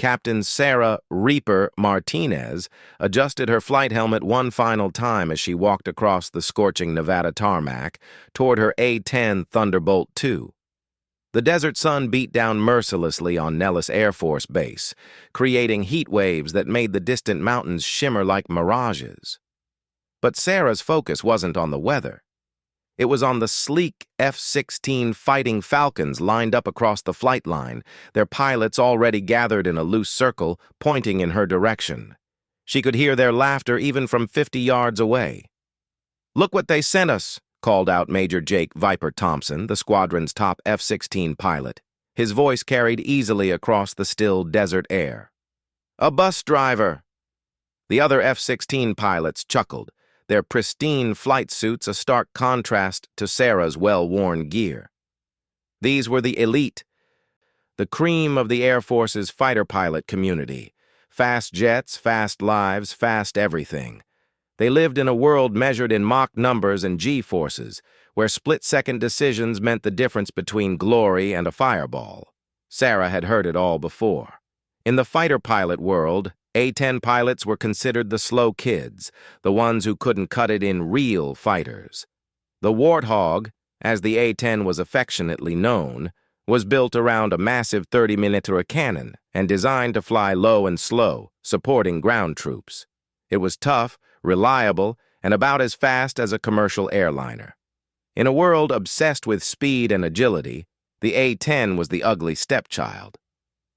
Captain Sarah "Reaper" Martinez adjusted her flight helmet one final time as she walked across the scorching Nevada tarmac toward her A-10 Thunderbolt II. The desert sun beat down mercilessly on Nellis Air Force Base, creating heat waves that made the distant mountains shimmer like mirages. But Sarah's focus wasn't on the weather. It was on the sleek F-16 Fighting Falcons lined up across the flight line, their pilots already gathered in a loose circle, pointing in her direction. She could hear their laughter even from 50 yards away. "Look what they sent us," called out Major Jake Viper Thompson, the squadron's top F-16 pilot. His voice carried easily across the still desert air. "A bus driver." The other F-16 pilots chuckled, their pristine flight suits a stark contrast to Sarah's well-worn gear. These were the elite, the cream of the Air Force's fighter pilot community. Fast jets, fast lives, fast everything. They lived in a world measured in Mach numbers and G-forces, where split-second decisions meant the difference between glory and a fireball. Sarah had heard it all before. In the fighter pilot world, A-10 pilots were considered the slow kids, the ones who couldn't cut it in real fighters. The Warthog, as the A-10 was affectionately known, was built around a massive 30mm cannon and designed to fly low and slow, supporting ground troops. It was tough, reliable, and about as fast as a commercial airliner. In a world obsessed with speed and agility, the A-10 was the ugly stepchild.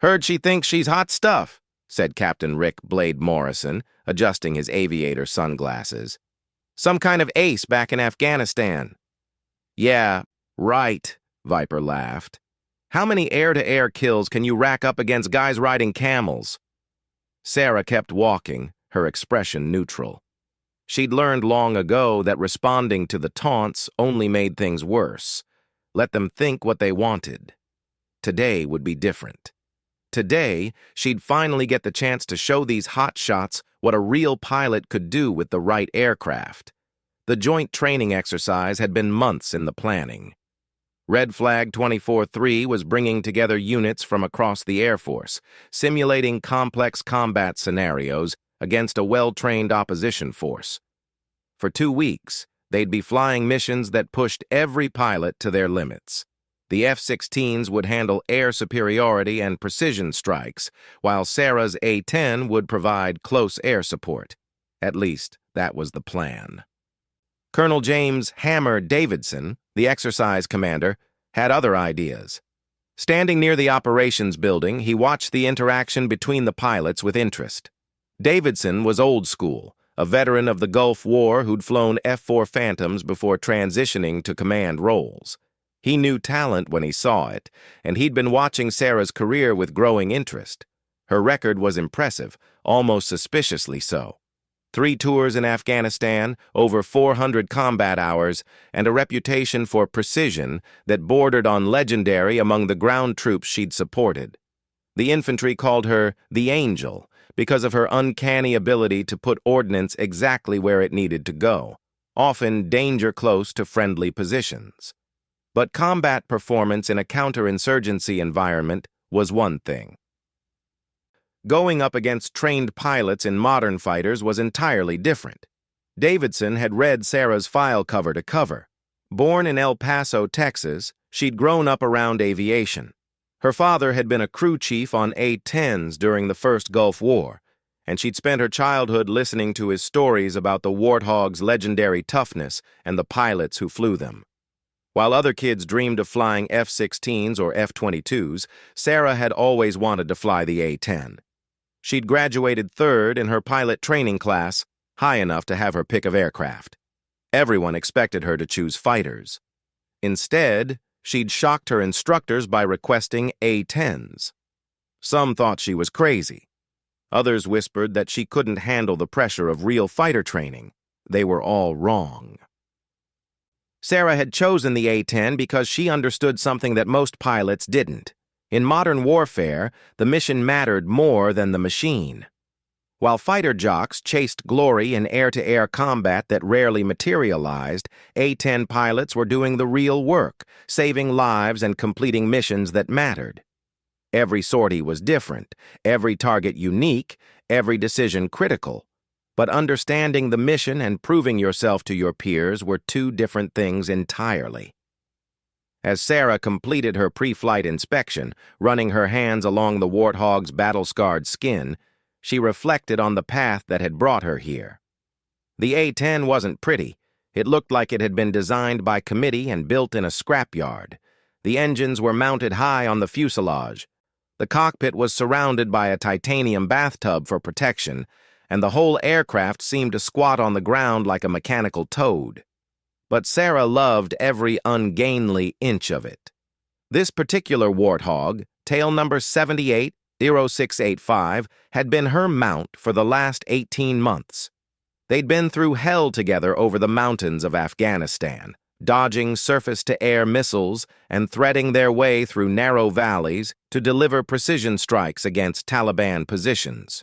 "Heard she thinks she's hot stuff," said Captain Rick Blade Morrison, adjusting his aviator sunglasses. "Some kind of ace back in Afghanistan." "Yeah, right," Viper laughed. "How many air-to-air kills can you rack up against guys riding camels?" Sarah kept walking, her expression neutral. She'd learned long ago that responding to the taunts only made things worse. Let them think what they wanted. Today would be different. Today, she'd finally get the chance to show these hotshots what a real pilot could do with the right aircraft. The joint training exercise had been months in the planning. Red Flag 24-3 was bringing together units from across the Air Force, simulating complex combat scenarios against a well-trained opposition force. For 2 weeks, they'd be flying missions that pushed every pilot to their limits. The F-16s would handle air superiority and precision strikes, while Sarah's A-10 would provide close air support. At least, that was the plan. Colonel James "Hammer" Davidson, the exercise commander, had other ideas. Standing near the operations building, he watched the interaction between the pilots with interest. Davidson was old school, a veteran of the Gulf War who'd flown F-4 Phantoms before transitioning to command roles. He knew talent when he saw it, and he'd been watching Sarah's career with growing interest. Her record was impressive, almost suspiciously so. 3 tours in Afghanistan, over 400 combat hours, and a reputation for precision that bordered on legendary among the ground troops she'd supported. The infantry called her the Angel because of her uncanny ability to put ordnance exactly where it needed to go, often danger close to friendly positions. But combat performance in a counterinsurgency environment was one thing. Going up against trained pilots in modern fighters was entirely different. Davidson had read Sarah's file cover to cover. Born in El Paso, Texas, she'd grown up around aviation. Her father had been a crew chief on A-10s during the First Gulf War, and she'd spent her childhood listening to his stories about the Warthog's legendary toughness and the pilots who flew them. While other kids dreamed of flying F-16s or F-22s, Sarah had always wanted to fly the A-10. She'd graduated third in her pilot training class, high enough to have her pick of aircraft. Everyone expected her to choose fighters. Instead, she'd shocked her instructors by requesting A-10s. Some thought she was crazy. Others whispered that she couldn't handle the pressure of real fighter training. They were all wrong. Sarah had chosen the A-10 because she understood something that most pilots didn't. In modern warfare, the mission mattered more than the machine. While fighter jocks chased glory in air-to-air combat that rarely materialized, A-10 pilots were doing the real work, saving lives and completing missions that mattered. Every sortie was different, every target unique, every decision critical. But understanding the mission and proving yourself to your peers were two different things entirely. As Sarah completed her pre-flight inspection, running her hands along the Warthog's battle-scarred skin, she reflected on the path that had brought her here. The A-10 wasn't pretty. It looked like it had been designed by committee and built in a scrapyard. The engines were mounted high on the fuselage. The cockpit was surrounded by a titanium bathtub for protection, and the whole aircraft seemed to squat on the ground like a mechanical toad. But Sarah loved every ungainly inch of it. This particular Warthog, tail number 780685, had been her mount for the last 18 months. They'd been through hell together over the mountains of Afghanistan, dodging surface-to-air missiles and threading their way through narrow valleys to deliver precision strikes against Taliban positions.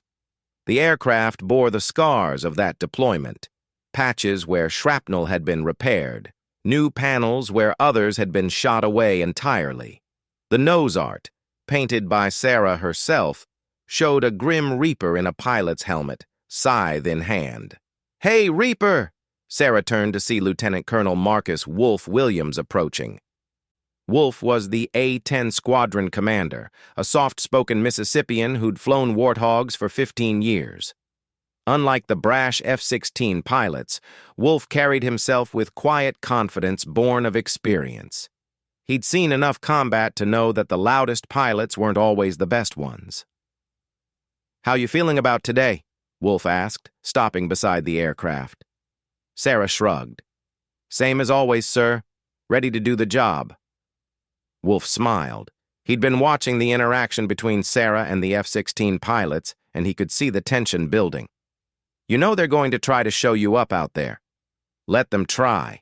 The aircraft bore the scars of that deployment. Patches where shrapnel had been repaired, new panels where others had been shot away entirely. The nose art, painted by Sarah herself, showed a grim Reaper in a pilot's helmet, scythe in hand. "Hey, Reaper!" Sarah turned to see Lieutenant Colonel Marcus Wolf Williams approaching. Wolf was the A-10 squadron commander, a soft-spoken Mississippian who'd flown Warthogs for 15 years. Unlike the brash F-16 pilots, Wolf carried himself with quiet confidence born of experience. He'd seen enough combat to know that the loudest pilots weren't always the best ones. "How you feeling about today?" Wolf asked, stopping beside the aircraft. Sarah shrugged. "Same as always, sir. Ready to do the job." Wolf smiled. He'd been watching the interaction between Sarah and the F-16 pilots, and he could see the tension building. "You know they're going to try to show you up out there. Let them try."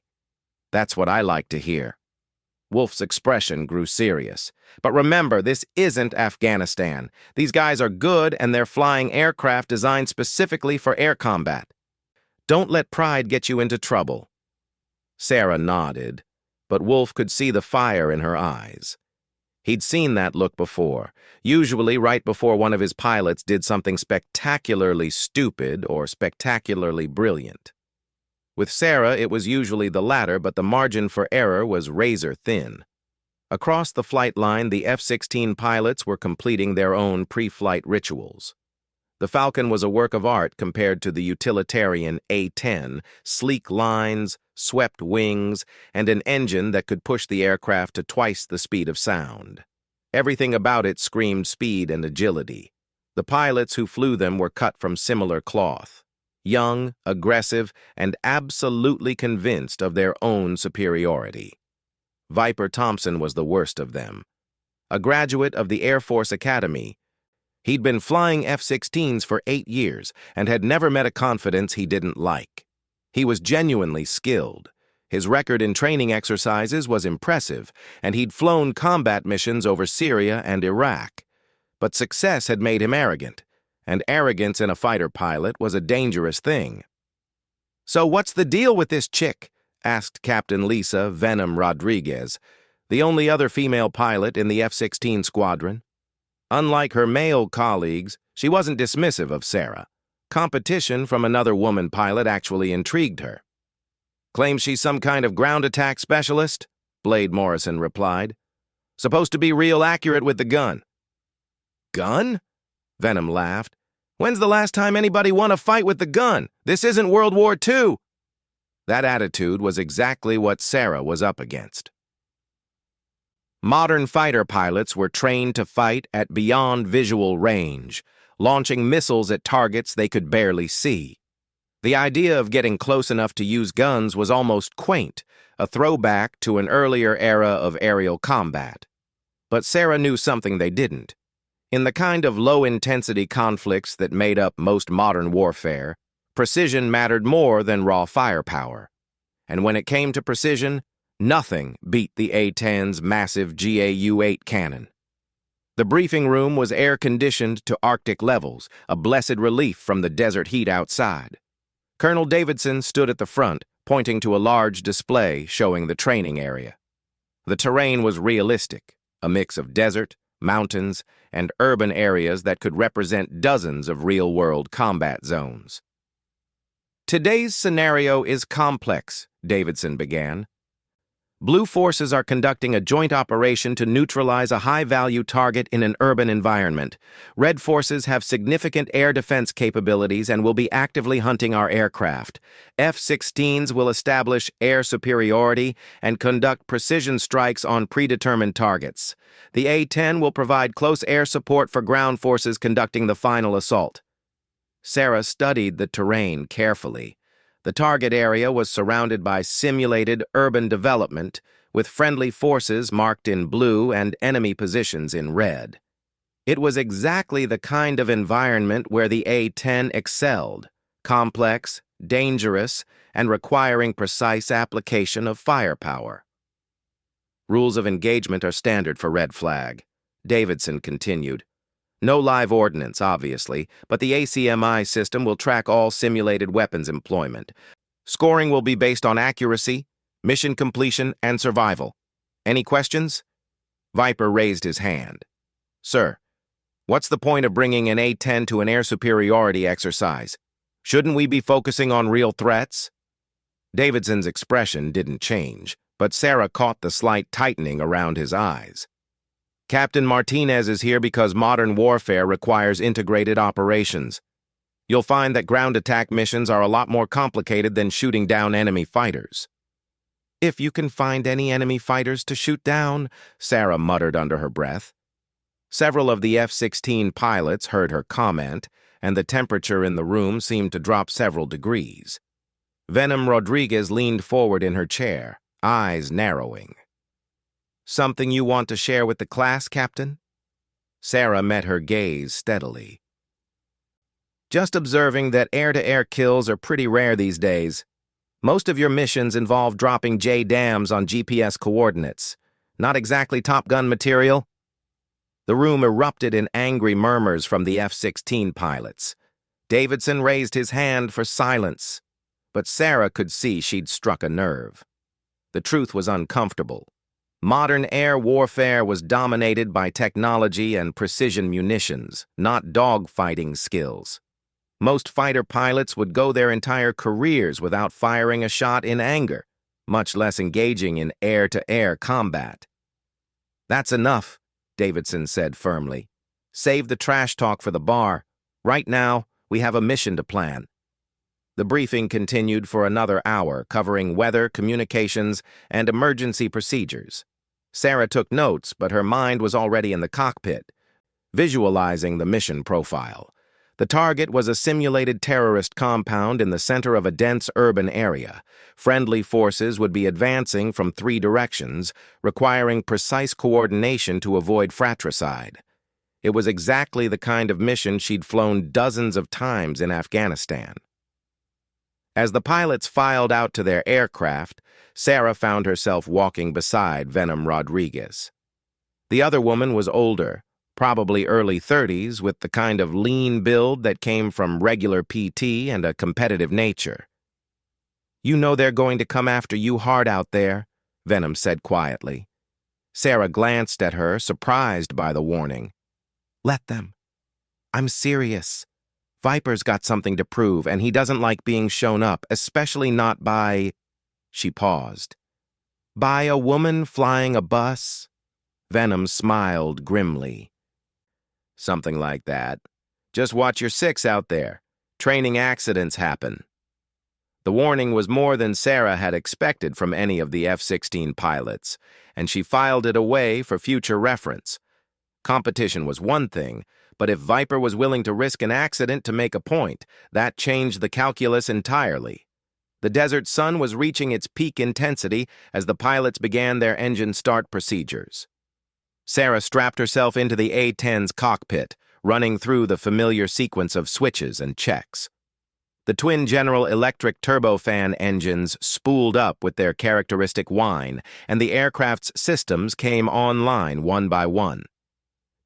"That's what I like to hear." Wolf's expression grew serious. "But remember, this isn't Afghanistan. These guys are good, and they're flying aircraft designed specifically for air combat. Don't let pride get you into trouble." Sarah nodded, but Wolf could see the fire in her eyes. He'd seen that look before, usually right before one of his pilots did something spectacularly stupid or spectacularly brilliant. With Sarah, it was usually the latter, but the margin for error was razor thin. Across the flight line, the F-16 pilots were completing their own pre-flight rituals. The Falcon was a work of art compared to the utilitarian A-10, sleek lines, swept wings, and an engine that could push the aircraft to twice the speed of sound. Everything about it screamed speed and agility. The pilots who flew them were cut from similar cloth. Young, aggressive, and absolutely convinced of their own superiority. Viper Thompson was the worst of them. A graduate of the Air Force Academy, he'd been flying F-16s for 8 years and had never met a confidence he didn't like. He was genuinely skilled. His record in training exercises was impressive, and he'd flown combat missions over Syria and Iraq. But success had made him arrogant, and arrogance in a fighter pilot was a dangerous thing. "So what's the deal with this chick?" asked Captain Lisa Venom Rodriguez, the only other female pilot in the F-16 squadron. Unlike her male colleagues, she wasn't dismissive of Sarah. Competition from another woman pilot actually intrigued her. "Claims she's some kind of ground attack specialist," Blade Morrison replied. "Supposed to be real accurate with the gun." "Gun?" Venom laughed. "When's the last time anybody won a fight with the gun? This isn't World War II." That attitude was exactly what Sarah was up against. Modern fighter pilots were trained to fight at beyond visual range, launching missiles at targets they could barely see. The idea of getting close enough to use guns was almost quaint, a throwback to an earlier era of aerial combat. But Sarah knew something they didn't. In the kind of low-intensity conflicts that made up most modern warfare, precision mattered more than raw firepower. And when it came to precision, nothing beat the A-10's massive GAU-8 cannon. The briefing room was air-conditioned to Arctic levels, a blessed relief from the desert heat outside. Colonel Davidson stood at the front, pointing to a large display showing the training area. The terrain was realistic, a mix of desert, mountains, and urban areas that could represent dozens of real-world combat zones. "Today's scenario is complex," Davidson began. "Blue forces are conducting a joint operation to neutralize a high-value target in an urban environment. Red forces have significant air defense capabilities and will be actively hunting our aircraft. F-16s will establish air superiority and conduct precision strikes on predetermined targets. The A-10 will provide close air support for ground forces conducting the final assault." Sarah studied the terrain carefully. The target area was surrounded by simulated urban development, with friendly forces marked in blue and enemy positions in red. It was exactly the kind of environment where the A-10 excelled: complex, dangerous, and requiring precise application of firepower. "Rules of engagement are standard for Red Flag," Davidson continued. "No live ordnance, obviously, but the ACMI system will track all simulated weapons employment. Scoring will be based on accuracy, mission completion, and survival. Any questions?" Viper raised his hand. "Sir, what's the point of bringing an A-10 to an air superiority exercise? Shouldn't we be focusing on real threats?" Davidson's expression didn't change, but Sarah caught the slight tightening around his eyes. "Captain Martinez is here because modern warfare requires integrated operations. You'll find that ground attack missions are a lot more complicated than shooting down enemy fighters." "If you can find any enemy fighters to shoot down," Sarah muttered under her breath. Several of the F-16 pilots heard her comment, and the temperature in the room seemed to drop several degrees. Venom Rodriguez leaned forward in her chair, eyes narrowing. "Something you want to share with the class, Captain?" Sarah met her gaze steadily. "Just observing that air-to-air kills are pretty rare these days. Most of your missions involve dropping J-dams on GPS coordinates. Not exactly Top Gun material?" The room erupted in angry murmurs from the F-16 pilots. Davidson raised his hand for silence, but Sarah could see she'd struck a nerve. The truth was uncomfortable. Modern air warfare was dominated by technology and precision munitions, not dogfighting skills. Most fighter pilots would go their entire careers without firing a shot in anger, much less engaging in air-to-air combat. "That's enough," Davidson said firmly. "Save the trash talk for the bar. Right now, we have a mission to plan." The briefing continued for another hour, covering weather, communications, and emergency procedures. Sarah took notes, but her mind was already in the cockpit, visualizing the mission profile. The target was a simulated terrorist compound in the center of a dense urban area. Friendly forces would be advancing from 3 directions, requiring precise coordination to avoid fratricide. It was exactly the kind of mission she'd flown dozens of times in Afghanistan. As the pilots filed out to their aircraft, Sarah found herself walking beside Venom Rodriguez. The other woman was older, probably early 30s, with the kind of lean build that came from regular PT and a competitive nature. "You know they're going to come after you hard out there," Venom said quietly. Sarah glanced at her, surprised by the warning. "Let them. I'm serious. Viper's got something to prove, and he doesn't like being shown up, especially not by—" She paused. "By a woman flying a bus?" Venom smiled grimly. "Something like that. Just watch your 6 out there. Training accidents happen." The warning was more than Sarah had expected from any of the F-16 pilots, and she filed it away for future reference. Competition was one thing, but if Viper was willing to risk an accident to make a point, that changed the calculus entirely. The desert sun was reaching its peak intensity as the pilots began their engine start procedures. Sarah strapped herself into the A-10's cockpit, running through the familiar sequence of switches and checks. The twin General Electric turbofan engines spooled up with their characteristic whine, and the aircraft's systems came online one by one.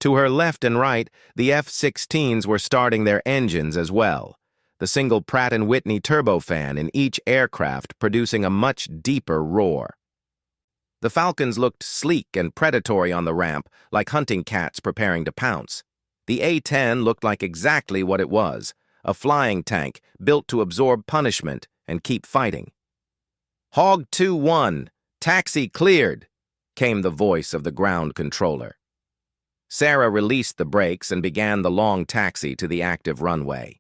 To her left and right, the F-16s were starting their engines as well, the single Pratt & Whitney turbofan in each aircraft producing a much deeper roar. The Falcons looked sleek and predatory on the ramp, like hunting cats preparing to pounce. The A-10 looked like exactly what it was, a flying tank built to absorb punishment and keep fighting. "Hog 2-1, taxi cleared," came the voice of the ground controller. Sarah released the brakes and began the long taxi to the active runway.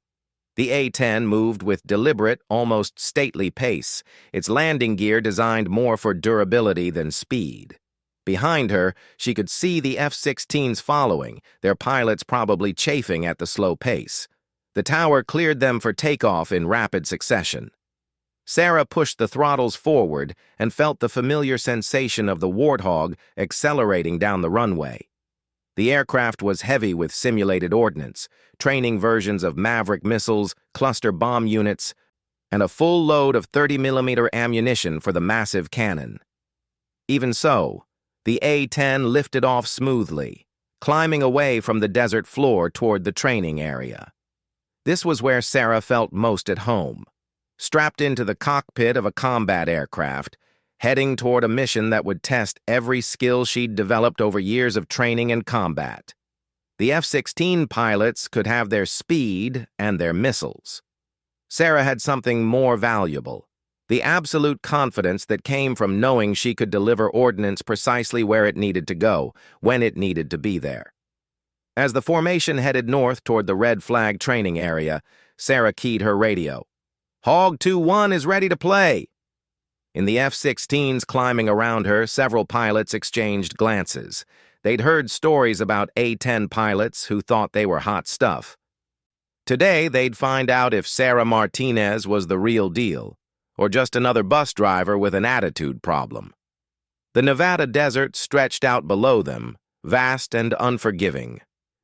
The A-10 moved with deliberate, almost stately pace, its landing gear designed more for durability than speed. Behind her, she could see the F-16s following, their pilots probably chafing at the slow pace. The tower cleared them for takeoff in rapid succession. Sarah pushed the throttles forward and felt the familiar sensation of the Warthog accelerating down the runway. The aircraft was heavy with simulated ordnance, training versions of Maverick missiles, cluster bomb units, and a full load of 30mm ammunition for the massive cannon. Even so, the A-10 lifted off smoothly, climbing away from the desert floor toward the training area. This was where Sarah felt most at home, strapped into the cockpit of a combat aircraft, heading toward a mission that would test every skill she'd developed over years of training and combat. The F-16 pilots could have their speed and their missiles. Sarah had something more valuable, the absolute confidence that came from knowing she could deliver ordnance precisely where it needed to go, when it needed to be there. As the formation headed north toward the red flag training area, Sarah keyed her radio. "Hog 2-1 is ready to play." In the F-16s climbing around her, several pilots exchanged glances. They'd heard stories about A-10 pilots who thought they were hot stuff. Today, they'd find out if Sarah Martinez was the real deal, or just another bus driver with an attitude problem. The Nevada desert stretched out below them, vast and unforgiving.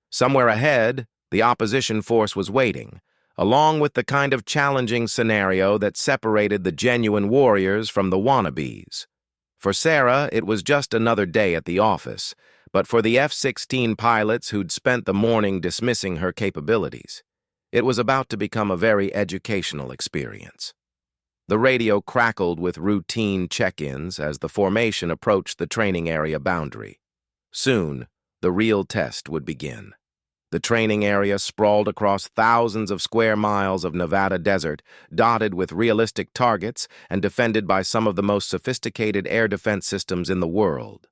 Somewhere ahead, the opposition force was waiting, along with the kind of challenging scenario that separated the genuine warriors from the wannabes. For Sarah, it was just another day at the office, but for the F-16 pilots who'd spent the morning dismissing her capabilities, it was about to become a very educational experience. The radio crackled with routine check-ins as the formation approached the training area boundary. Soon, the real test would begin. The training area sprawled across thousands of square miles of Nevada desert, dotted with realistic targets and defended by some of the most sophisticated air defense systems in the world.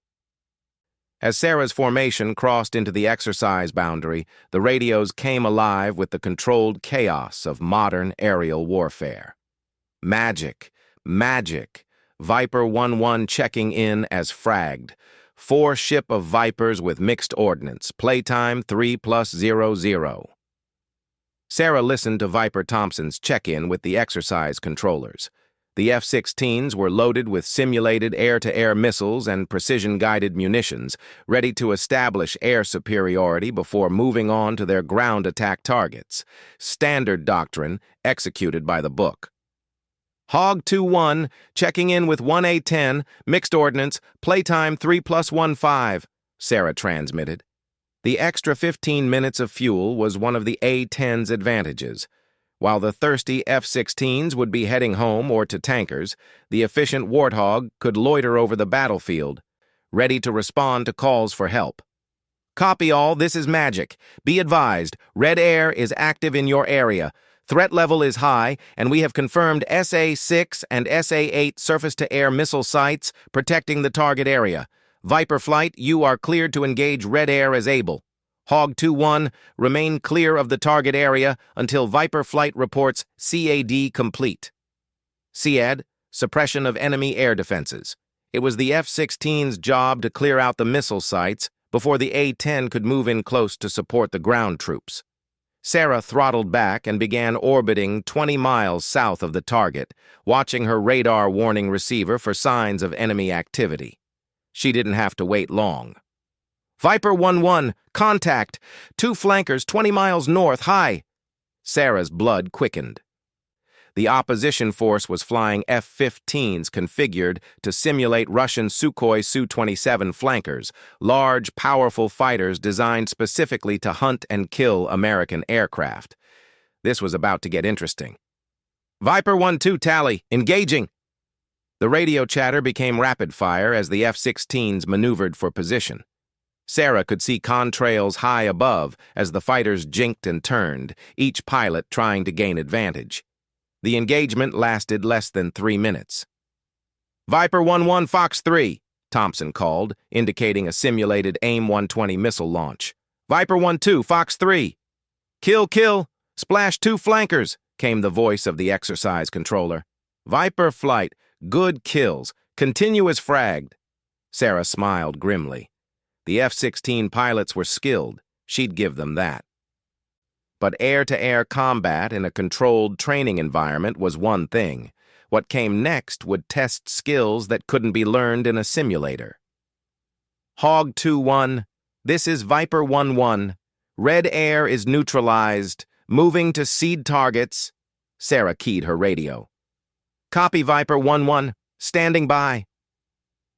As Sarah's formation crossed into the exercise boundary, the radios came alive with the controlled chaos of modern aerial warfare. Magic, magic. Viper 1-1 checking in as fragged. 4 ship of Vipers with mixed ordnance. Playtime 3+00. Sarah listened to Viper Thompson's check-in with the exercise controllers. The F-16s were loaded with simulated air-to-air missiles and precision-guided munitions, ready to establish air superiority before moving on to their ground attack targets. Standard doctrine, executed by the book. Hog 2-1, checking in with 1A10, mixed ordnance, playtime 3+15, Sarah transmitted. The extra 15 minutes of fuel was one of the A-10's advantages. While the thirsty F-16s would be heading home or to tankers, the efficient Warthog could loiter over the battlefield, ready to respond to calls for help. "Copy all, this is Magic. Be advised, Red Air is active in your area. Threat level is high, and we have confirmed SA-6 and SA-8 surface-to-air missile sites protecting the target area. Viper Flight, you are cleared to engage Red Air as able. Hog 2-1, remain clear of the target area until Viper Flight reports CAD complete." CAD, suppression of enemy air defenses. It was the F-16's job to clear out the missile sites before the A-10 could move in close to support the ground troops. Sarah throttled back and began orbiting 20 miles south of the target, watching her radar warning receiver for signs of enemy activity. She didn't have to wait long. "Viper 1-1, contact! 2 flankers 20 miles north, high!" Sarah's blood quickened. The opposition force was flying F-15s configured to simulate Russian Sukhoi Su-27 flankers, large, powerful fighters designed specifically to hunt and kill American aircraft. This was about to get interesting. "Viper 1-2 tally, engaging!" The radio chatter became rapid fire as the F-16s maneuvered for position. Sarah could see contrails high above as the fighters jinked and turned, each pilot trying to gain advantage. The engagement lasted less than 3 minutes. Viper 1-1 Fox 3, Thompson called, indicating a simulated AIM-120 missile launch. Viper 1-2 Fox 3. Kill, kill, splash 2 flankers, came the voice of the exercise controller. Viper flight, good kills, continuous fragged. Sarah smiled grimly. The F-16 pilots were skilled, she'd give them that. But air-to-air combat in a controlled training environment was one thing. What came next would test skills that couldn't be learned in a simulator. Hog 2-1, this is Viper 1-1. Red air is neutralized, moving to seed targets. Sarah keyed her radio. Copy Viper 1-1, standing by.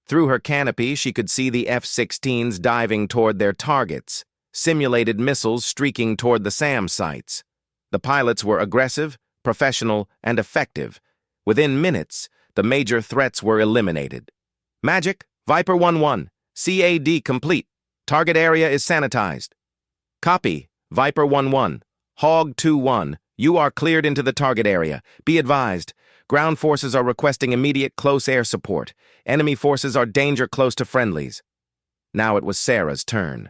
Through her canopy, she could see the F-16s diving toward their targets, simulated missiles streaking toward the SAM sites. The pilots were aggressive, professional, and effective. Within minutes, the major threats were eliminated. Magic, Viper 1-1, CAD complete. Target area is sanitized. Copy, Viper 1-1, Hog 2-1, you are cleared into the target area. Be advised, ground forces are requesting immediate close air support. Enemy forces are danger close to friendlies. Now it was Sarah's turn.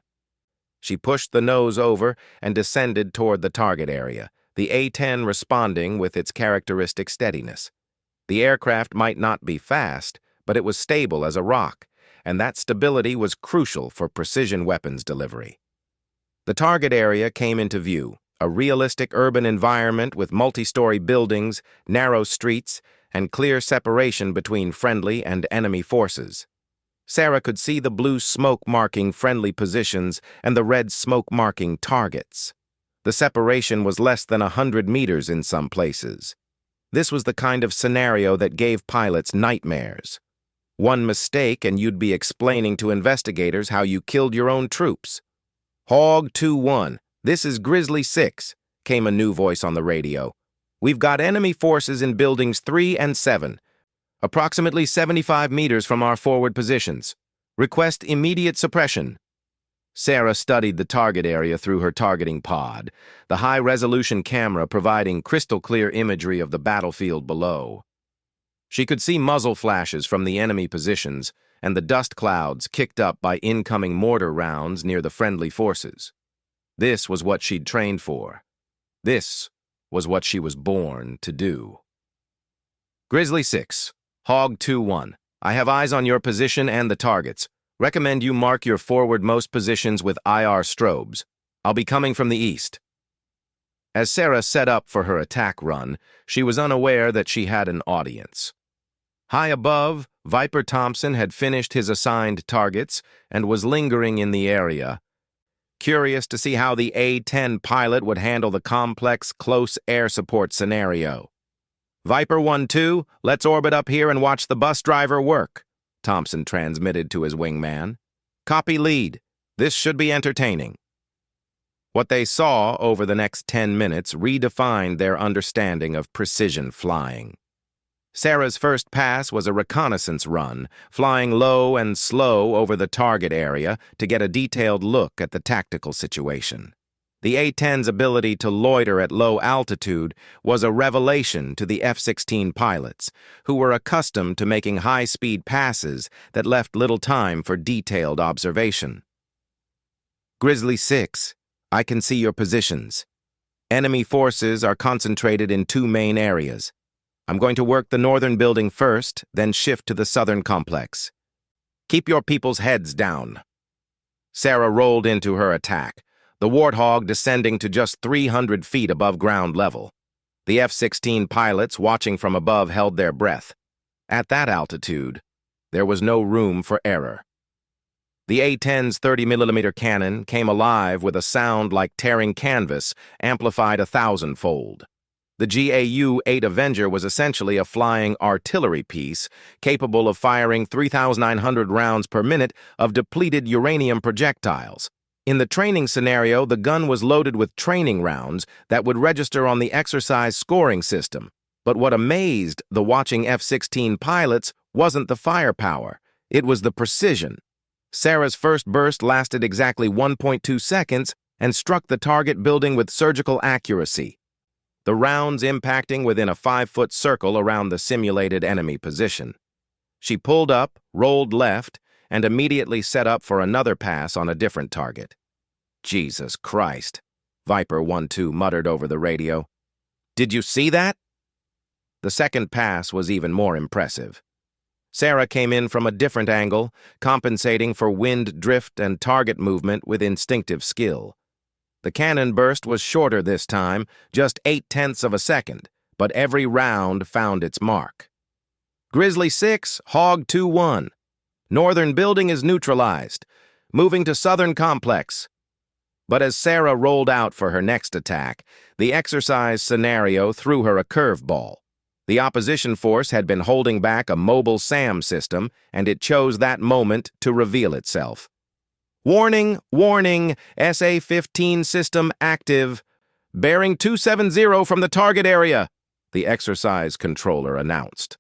She pushed the nose over and descended toward the target area, the A-10 responding with its characteristic steadiness. The aircraft might not be fast, but it was stable as a rock, and that stability was crucial for precision weapons delivery. The target area came into view, a realistic urban environment with multi-story buildings, narrow streets, and clear separation between friendly and enemy forces. Sarah could see the blue smoke marking friendly positions and the red smoke marking targets. The separation was less than 100 meters in some places. This was the kind of scenario that gave pilots nightmares. One mistake and you'd be explaining to investigators how you killed your own troops. Hog 2-1, this is Grizzly 6, came a new voice on the radio. We've got enemy forces in buildings 3 and 7, approximately 75 meters from our forward positions. Request immediate suppression. Sarah studied the target area through her targeting pod, the high-resolution camera providing crystal-clear imagery of the battlefield below. She could see muzzle flashes from the enemy positions and the dust clouds kicked up by incoming mortar rounds near the friendly forces. This was what she'd trained for. This was what she was born to do. Grizzly 6, Hog 2-1, I have eyes on your position and the targets. Recommend you mark your forwardmost positions with IR strobes. I'll be coming from the east. As Sarah set up for her attack run, she was unaware that she had an audience. High above, Viper Thompson had finished his assigned targets and was lingering in the area, curious to see how the A-10 pilot would handle the complex close air support scenario. Viper 1-2, let's orbit up here and watch the bus driver work, Thompson transmitted to his wingman. Copy lead. This should be entertaining. What they saw over the next 10 minutes redefined their understanding of precision flying. Sarah's first pass was a reconnaissance run, flying low and slow over the target area to get a detailed look at the tactical situation. The A-10's ability to loiter at low altitude was a revelation to the F-16 pilots, who were accustomed to making high-speed passes that left little time for detailed observation. Grizzly 6, I can see your positions. Enemy forces are concentrated in 2 main areas. I'm going to work the northern building first, then shift to the southern complex. Keep your people's heads down. Sarah rolled into her attack, the Warthog descending to just 300 feet above ground level. The F-16 pilots watching from above held their breath. At that altitude, there was no room for error. The A-10's 30mm cannon came alive with a sound like tearing canvas, amplified 1,000-fold. The GAU-8 Avenger was essentially a flying artillery piece capable of firing 3,900 rounds per minute of depleted uranium projectiles. In the training scenario, the gun was loaded with training rounds that would register on the exercise scoring system. But what amazed the watching F-16 pilots wasn't the firepower, it was the precision. Sarah's first burst lasted exactly 1.2 seconds and struck the target building with surgical accuracy, the rounds impacting within a 5-foot circle around the simulated enemy position. She pulled up, rolled left, and immediately set up for another pass on a different target. "Jesus Christ," Viper 1-2 muttered over the radio. "Did you see that?" The second pass was even more impressive. Sarah came in from a different angle, compensating for wind drift and target movement with instinctive skill. The cannon burst was shorter this time, just 0.8 of a second, but every round found its mark. Grizzly 6, Hog 2-1. Northern building is neutralized. Moving to southern complex. But as Sarah rolled out for her next attack, the exercise scenario threw her a curveball. The opposition force had been holding back a mobile SAM system, and it chose that moment to reveal itself. "Warning, warning, SA-15 system active. Bearing 270 from the target area," the exercise controller announced.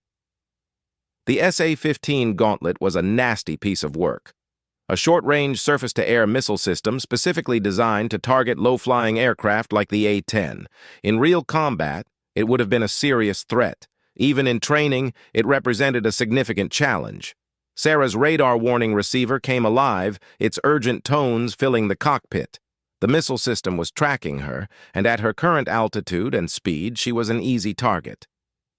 The SA-15 gauntlet was a nasty piece of work. A short-range surface-to-air missile system specifically designed to target low-flying aircraft like the A-10. In real combat, it would have been a serious threat. Even in training, it represented a significant challenge. Sarah's radar warning receiver came alive, its urgent tones filling the cockpit. The missile system was tracking her, and at her current altitude and speed, she was an easy target.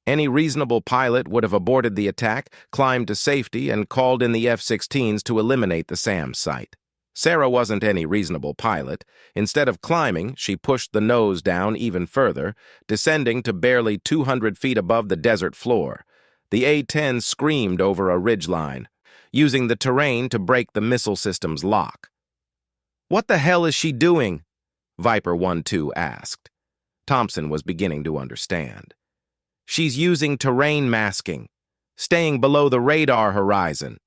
Any reasonable pilot would have aborted the attack, climbed to safety, and called in the F-16s to eliminate the SAM site. Sarah wasn't any reasonable pilot. Instead of climbing, she pushed the nose down even further, descending to barely 200 feet above the desert floor. The A-10 screamed over a ridgeline, using the terrain to break the missile system's lock. "What the hell is she doing?" Viper 1-2 asked. Thompson was beginning to understand. "She's using terrain masking, staying below the radar horizon."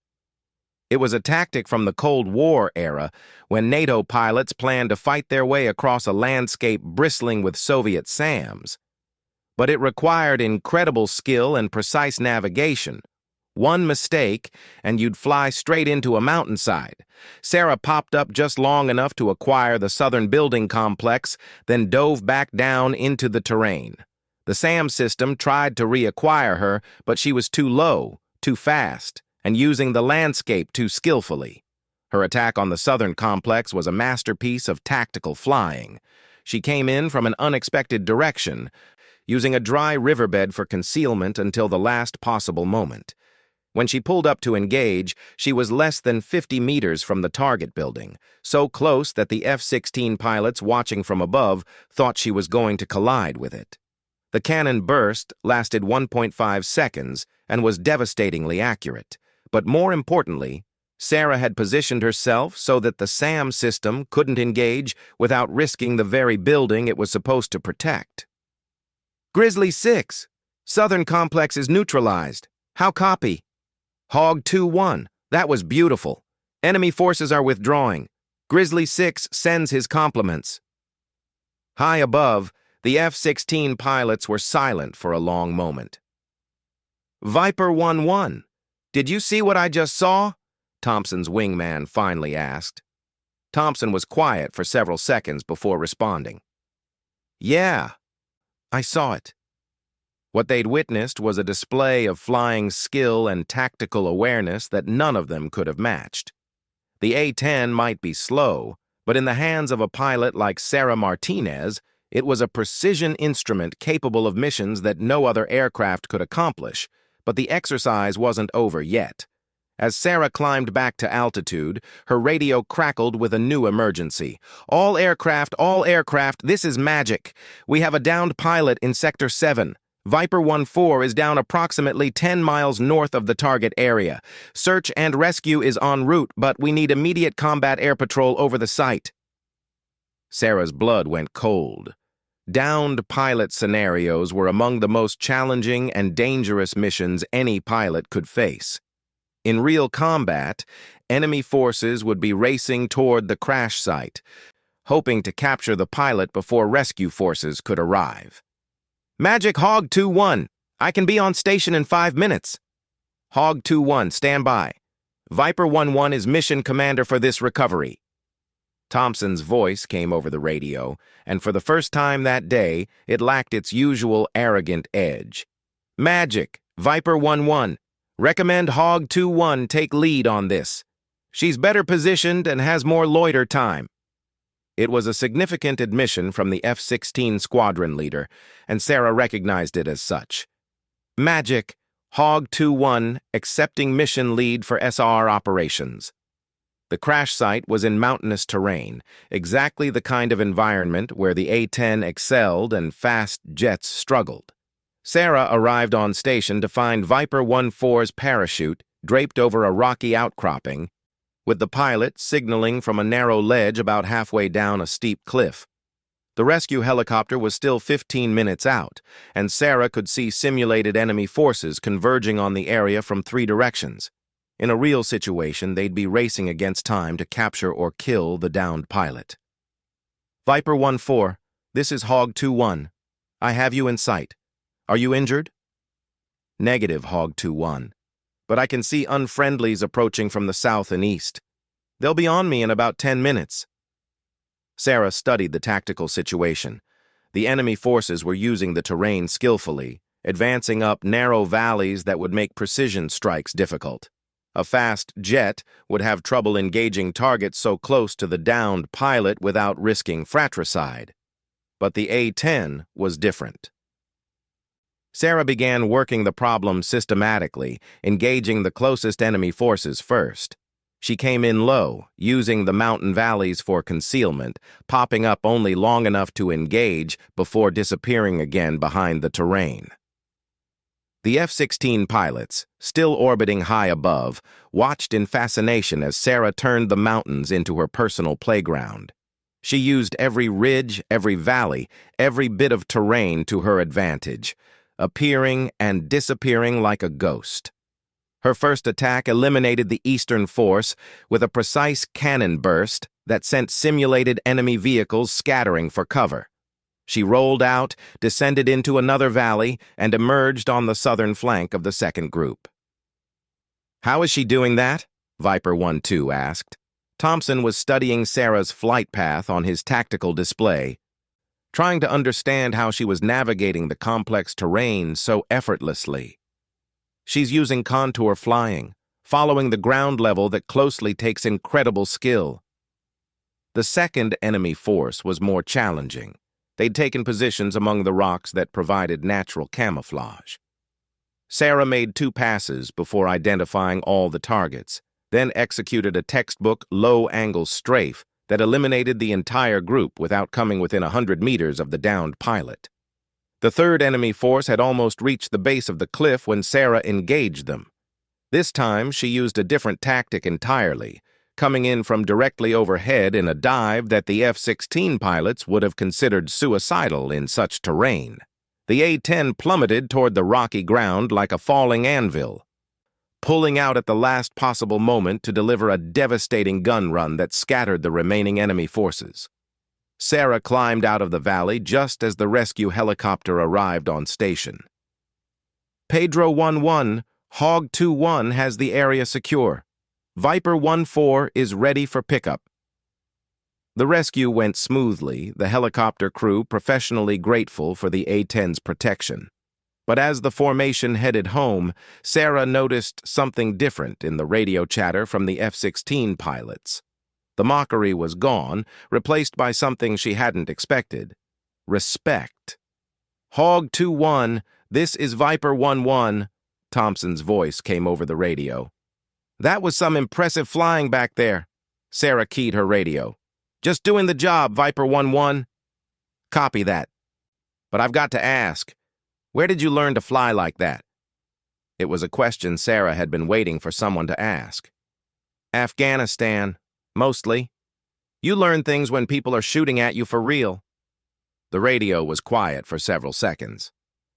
It was a tactic from the Cold War era, when NATO pilots planned to fight their way across a landscape bristling with Soviet SAMs. But it required incredible skill and precise navigation. One mistake, and you'd fly straight into a mountainside. Sarah popped up just long enough to acquire the southern building complex, then dove back down into the terrain. The SAM system tried to reacquire her, but she was too low, too fast, and using the landscape too skillfully. Her attack on the southern complex was a masterpiece of tactical flying. She came in from an unexpected direction, using a dry riverbed for concealment until the last possible moment. When she pulled up to engage, she was less than 50 meters from the target building, so close that the F-16 pilots watching from above thought she was going to collide with it. The cannon burst lasted 1.5 seconds and was devastatingly accurate. But more importantly, Sarah had positioned herself so that the SAM system couldn't engage without risking the very building it was supposed to protect. "Grizzly 6, southern complex is neutralized. How copy?" "Hog 2-1, that was beautiful. Enemy forces are withdrawing. Grizzly 6 sends his compliments." High above, the F-16 pilots were silent for a long moment. "Viper 1-1. Did you see what I just saw?" Thompson's wingman finally asked. Thompson was quiet for several seconds before responding. "Yeah, I saw it." What they'd witnessed was a display of flying skill and tactical awareness that none of them could have matched. The A-10 might be slow, but in the hands of a pilot like Sarah Martinez, it was a precision instrument capable of missions that no other aircraft could accomplish. But the exercise wasn't over yet. As Sarah climbed back to altitude, her radio crackled with a new emergency. All aircraft, this is magic. We have a downed pilot in Sector 7. Viper 1-4 is down approximately 10 miles north of the target area. Search and rescue is en route, but we need immediate combat air patrol over the site." Sarah's blood went cold. Downed pilot scenarios were among the most challenging and dangerous missions any pilot could face. In real combat, enemy forces would be racing toward the crash site, hoping to capture the pilot before rescue forces could arrive. "Magic Hog 2-1. I can be on station in 5 minutes." Hog 2-1, stand by. Viper 1-1 is mission commander for this recovery. Thompson's voice came over the radio, and for the first time that day, it lacked its usual arrogant edge. Magic, Viper 1-1. Recommend Hog 2-1 take lead on this. She's better positioned and has more loiter time. It was a significant admission from the F-16 squadron leader, and Sarah recognized it as such. Magic, Hog 2-1, accepting mission lead for SR operations. The crash site was in mountainous terrain, exactly the kind of environment where the A-10 excelled and fast jets struggled. Sarah arrived on station to find Viper 1-4's parachute draped over a rocky outcropping, with the pilot signaling from a narrow ledge about halfway down a steep cliff. The rescue helicopter was still 15 minutes out, and Sarah could see simulated enemy forces converging on the area from 3 directions. In a real situation, they'd be racing against time to capture or kill the downed pilot. Viper 1-4, this is Hog 2-1. I have you in sight. Are you injured? Negative, Hog 2-1. But I can see unfriendlies approaching from the south and east. They'll be on me in about 10 minutes. Sarah studied the tactical situation. The enemy forces were using the terrain skillfully, advancing up narrow valleys that would make precision strikes difficult. A fast jet would have trouble engaging targets so close to the downed pilot without risking fratricide. But the A-10 was different. Sarah began working the problem systematically, engaging the closest enemy forces first. She came in low, using the mountain valleys for concealment, popping up only long enough to engage before disappearing again behind the terrain. The F-16 pilots, still orbiting high above, watched in fascination as Sarah turned the mountains into her personal playground. She used every ridge, every valley, every bit of terrain to her advantage, appearing and disappearing like a ghost. Her first attack eliminated the eastern force with a precise cannon burst that sent simulated enemy vehicles scattering for cover. She rolled out, descended into another valley, and emerged on the southern flank of the second group. How is she doing that? Viper 1-2 asked. Thompson was studying Sarah's flight path on his tactical display, trying to understand how she was navigating the complex terrain so effortlessly. She's using contour flying, following the ground level that closely takes incredible skill. The second enemy force was more challenging. They'd taken positions among the rocks that provided natural camouflage. Sarah made 2 passes before identifying all the targets, then executed a textbook low-angle strafe that eliminated the entire group without coming within 100 meters of the downed pilot. The third enemy force had almost reached the base of the cliff when Sarah engaged them. This time, she used a different tactic entirely, coming in from directly overhead in a dive that the F-16 pilots would have considered suicidal in such terrain. The A-10 plummeted toward the rocky ground like a falling anvil, pulling out at the last possible moment to deliver a devastating gun run that scattered the remaining enemy forces. Sarah climbed out of the valley just as the rescue helicopter arrived on station. Pedro 1-1, Hog 2-1 has the area secure. Viper 1-4 is ready for pickup. The rescue went smoothly, the helicopter crew professionally grateful for the A-10's protection. But as the formation headed home, Sarah noticed something different in the radio chatter from the F-16 pilots. The mockery was gone, replaced by something she hadn't expected. Respect. Hog 2-1, this is Viper 1-1, Thompson's voice came over the radio. That was some impressive flying back there. Sarah keyed her radio. Just doing the job, Viper 1-1. Copy that. But I've got to ask, where did you learn to fly like that? It was a question Sarah had been waiting for someone to ask. Afghanistan, mostly. You learn things when people are shooting at you for real. The radio was quiet for several seconds.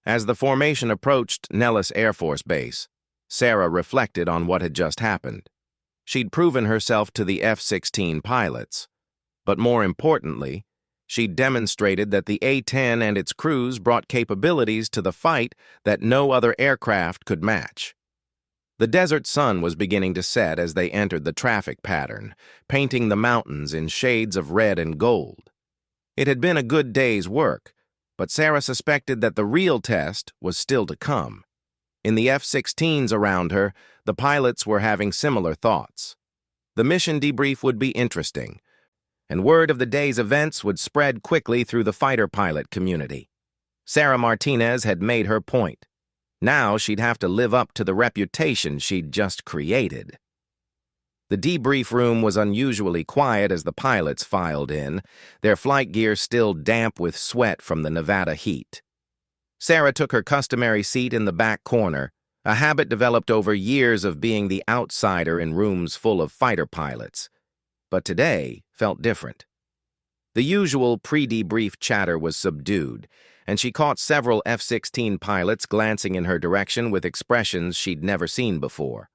As the formation approached Nellis Air Force Base, Sarah reflected on what had just happened. She'd proven herself to the F-16 pilots, but more importantly, she demonstrated that the A-10 and its crews brought capabilities to the fight that no other aircraft could match. The desert sun was beginning to set as they entered the traffic pattern, painting the mountains in shades of red and gold. It had been a good day's work, but Sarah suspected that the real test was still to come. In the F-16s around her, the pilots were having similar thoughts. The mission debrief would be interesting, and word of the day's events would spread quickly through the fighter pilot community. Sarah Martinez had made her point. Now she'd have to live up to the reputation she'd just created. The debrief room was unusually quiet as the pilots filed in, their flight gear still damp with sweat from the Nevada heat. Sarah took her customary seat in the back corner, a habit developed over years of being the outsider in rooms full of fighter pilots. But today felt different. The usual pre-debrief chatter was subdued, and she caught several F-16 pilots glancing in her direction with expressions she'd never seen before.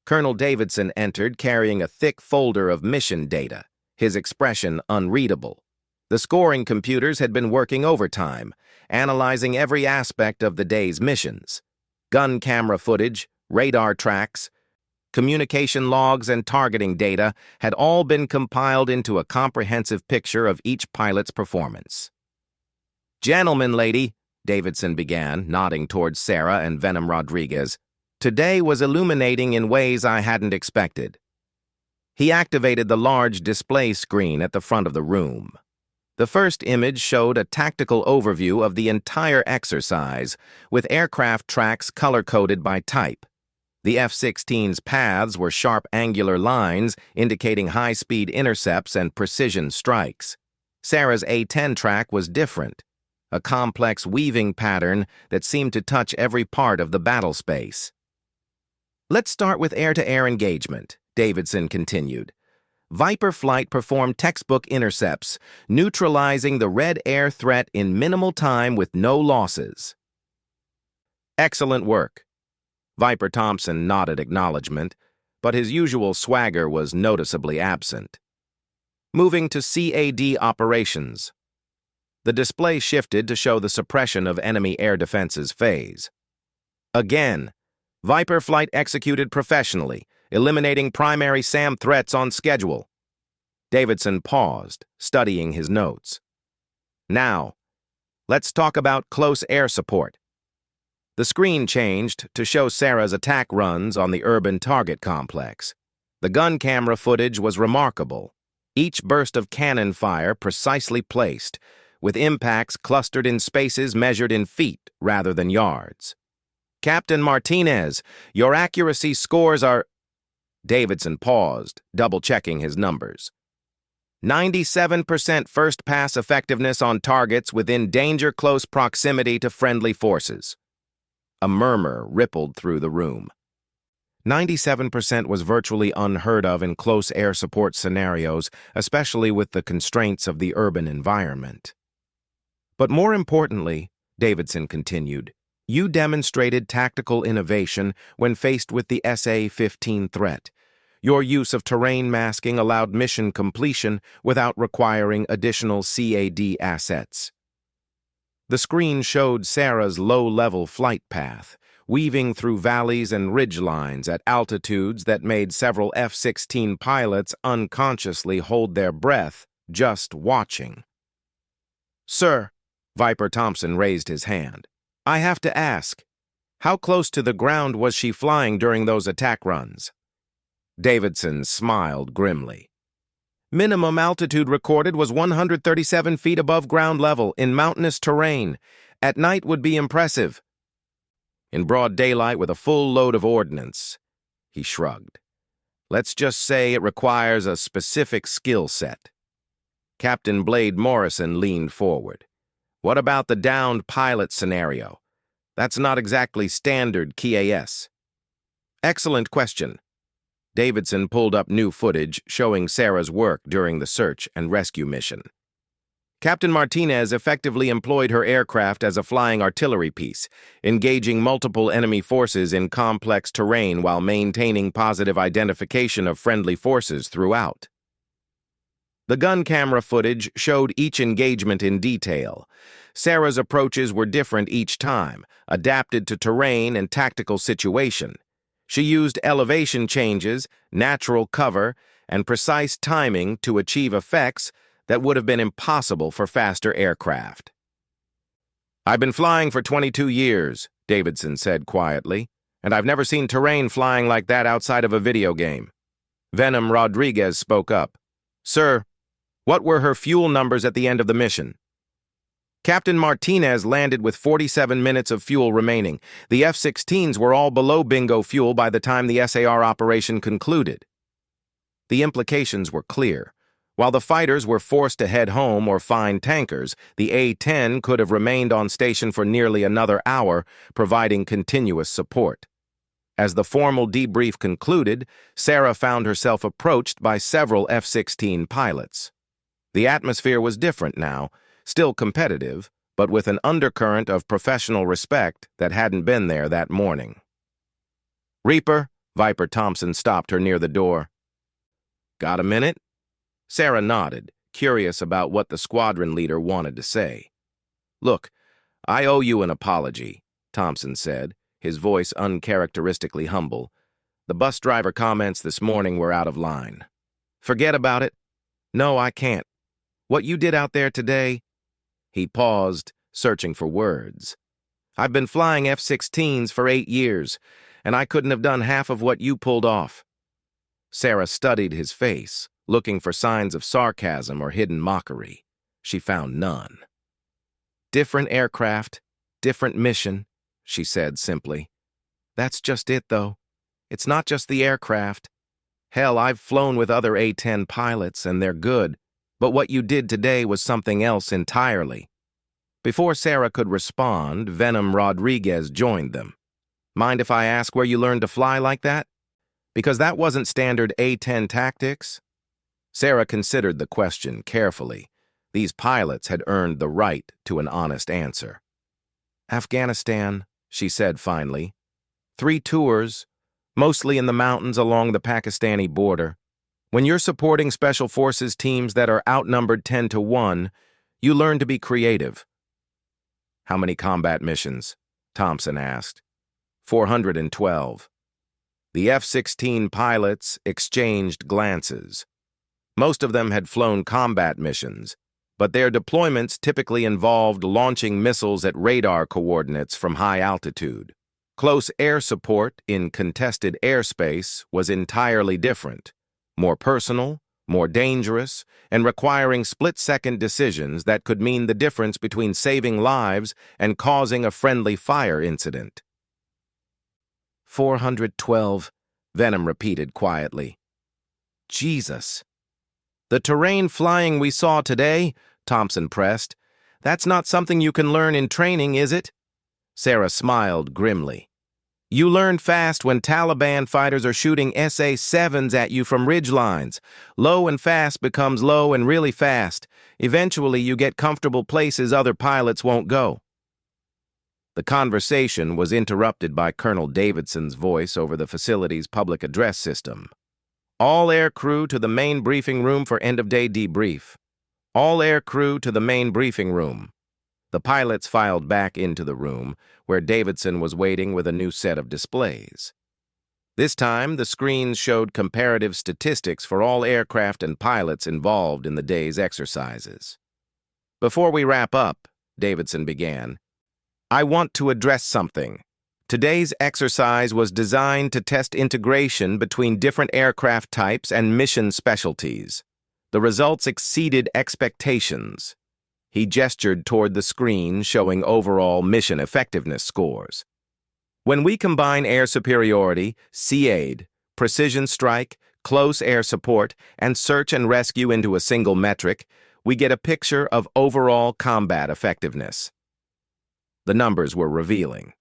Colonel Davidson entered carrying a thick folder of mission data, his expression unreadable. The scoring computers had been working overtime, analyzing every aspect of the day's missions. Gun camera footage, radar tracks, communication logs, and targeting data had all been compiled into a comprehensive picture of each pilot's performance. "Gentlemen, lady," Davidson began, nodding towards Sarah and Venom Rodriguez, "today was illuminating in ways I hadn't expected." He activated the large display screen at the front of the room. The first image showed a tactical overview of the entire exercise, with aircraft tracks color-coded by type. The F-16's paths were sharp angular lines indicating high-speed intercepts and precision strikes. Sarah's A-10 track was different, a complex weaving pattern that seemed to touch every part of the battle space. "Let's start with air-to-air engagement," Davidson continued. "Viper flight performed textbook intercepts, neutralizing the red air threat in minimal time with no losses." "Excellent work." Viper Thompson nodded acknowledgement, but his usual swagger was noticeably absent. Moving to CAD operations. The display shifted to show the suppression of enemy air defenses phase. Again, Viper flight executed professionally, eliminating primary SAM threats on schedule. Davidson paused, studying his notes. "Now, let's talk about close air support." The screen changed to show Sarah's attack runs on the urban target complex. The gun camera footage was remarkable, each burst of cannon fire precisely placed, with impacts clustered in spaces measured in feet rather than yards. "Captain Martinez, your accuracy scores are—" Davidson paused, double-checking his numbers. 97% first-pass effectiveness on targets within danger-close proximity to friendly forces." A murmur rippled through the room. 97% was virtually unheard of in close air support scenarios, especially with the constraints of the urban environment. "But more importantly," Davidson continued, "you demonstrated tactical innovation when faced with the SA-15 threat. Your use of terrain masking allowed mission completion without requiring additional CAD assets." The screen showed Sarah's low-level flight path, weaving through valleys and ridgelines at altitudes that made several F-16 pilots unconsciously hold their breath just watching. "Sir," Viper Thompson raised his hand, "I have to ask, how close to the ground was she flying during those attack runs?" Davidson smiled grimly. "Minimum altitude recorded was 137 feet above ground level in mountainous terrain. At night would be impressive." "In broad daylight with a full load of ordnance," he shrugged. "Let's just say it requires a specific skill set." Captain Blade Morrison leaned forward. "What about the downed pilot scenario? That's not exactly standard KAS." "Excellent question." Davidson pulled up new footage showing Sarah's work during the search and rescue mission. Captain Martinez effectively employed her aircraft as a flying artillery piece, engaging multiple enemy forces in complex terrain while maintaining positive identification of friendly forces throughout. The gun camera footage showed each engagement in detail. Sarah's approaches were different each time, adapted to terrain and tactical situation. She used elevation changes, natural cover, and precise timing to achieve effects that would have been impossible for faster aircraft. "I've been flying for 22 years, Davidson said quietly, "and I've never seen terrain flying like that outside of a video game." Venom Rodriguez spoke up. "Sir, what were her fuel numbers at the end of the mission?" "Captain Martinez landed with 47 minutes of fuel remaining. The F-16s were all below bingo fuel by the time the SAR operation concluded." The implications were clear. While the fighters were forced to head home or find tankers, the A-10 could have remained on station for nearly another hour, providing continuous support. As the formal debrief concluded, Sarah found herself approached by several F-16 pilots. The atmosphere was different now, still competitive, but with an undercurrent of professional respect that hadn't been there that morning. "Reaper," Viper Thompson stopped her near the door. "Got a minute?" Sarah nodded, curious about what the squadron leader wanted to say. "Look, I owe you an apology," Thompson said, his voice uncharacteristically humble. "The bus driver comments this morning were out of line." "Forget about it." "No, I can't. What you did out there today—" He paused, searching for words. "I've been flying F-16s for 8 years, and I couldn't have done half of what you pulled off." Sarah studied his face, looking for signs of sarcasm or hidden mockery. She found none. "Different aircraft, different mission," she said simply. "That's just it, though. It's not just the aircraft. Hell, I've flown with other A-10 pilots, and they're good, but what you did today was something else entirely." Before Sarah could respond, Venom Rodriguez joined them. "Mind if I ask where you learned to fly like that? Because that wasn't standard A-10 tactics." Sarah considered the question carefully. These pilots had earned the right to an honest answer. "Afghanistan," she said finally. 3 tours, mostly in the mountains along the Pakistani border. When you're supporting special forces teams that are outnumbered 10 to 1, you learn to be creative." "How many combat missions?" Thompson asked. 412. The F-16 pilots exchanged glances. Most of them had flown combat missions, but their deployments typically involved launching missiles at radar coordinates from high altitude. Close air support in contested airspace was entirely different, more personal, more dangerous, and requiring split-second decisions that could mean the difference between saving lives and causing a friendly fire incident. 412, Venom repeated quietly. "Jesus. The terrain flying we saw today," Thompson pressed, "that's not something you can learn in training, is it?" Sarah smiled grimly. "You learn fast when Taliban fighters are shooting SA-7s at you from ridge lines. Low and fast becomes low and really fast. Eventually, you get comfortable places other pilots won't go." The conversation was interrupted by Colonel Davidson's voice over the facility's public address system. "All air crew to the main briefing room for end-of-day debrief. All air crew to the main briefing room." The pilots filed back into the room, where Davidson was waiting with a new set of displays. This time, the screens showed comparative statistics for all aircraft and pilots involved in the day's exercises. "Before we wrap up," Davidson began, "I want to address something. Today's exercise was designed to test integration between different aircraft types and mission specialties. The results exceeded expectations." He gestured toward the screen showing overall mission effectiveness scores. "When we combine air superiority, sea aid, precision strike, close air support, and search and rescue into a single metric, we get a picture of overall combat effectiveness." The numbers were revealing.